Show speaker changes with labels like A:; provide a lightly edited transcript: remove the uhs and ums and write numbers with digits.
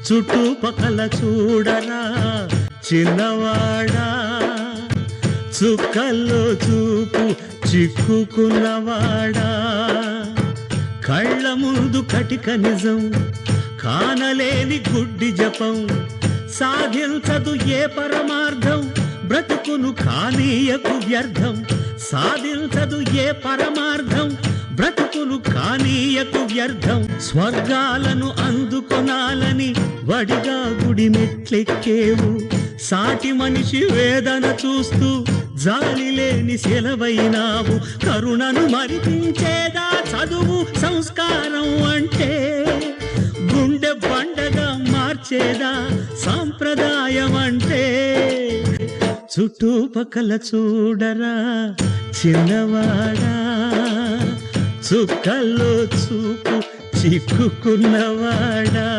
A: చుట్టుపక్కల చూడరా చిన్నవాడా, చుక్కల్లో చూపు చిక్కుకున్నవాడా. కళ్ళ ముందు కటిక నిజం, కానలేని గుడ్డి జపం, సాధించదు ఏ పరమార్థం, బ్రతుకును కానీయకు వ్యర్థం. సాధించదు ఏ పరమార్థం, బ్రతుకును కానీయకు వ్యర్థం. స్వర్గాలను అందుకొనాలని వడిగా గుడి మెట్లెక్కేవు, సాటి మనిషి వేదన చూస్తూ జాలి లేని సెలవైనావు. కరుణను మరిపించేదా చదువు సంస్కారం అంటే, గుండె బండగా మార్చేదా సాంప్రదాయం అంటే. చుట్టుపక్కల చూడరా చిన్నవాడా, చుక్కల్లో చూపు చిక్కుకున్నవాడా.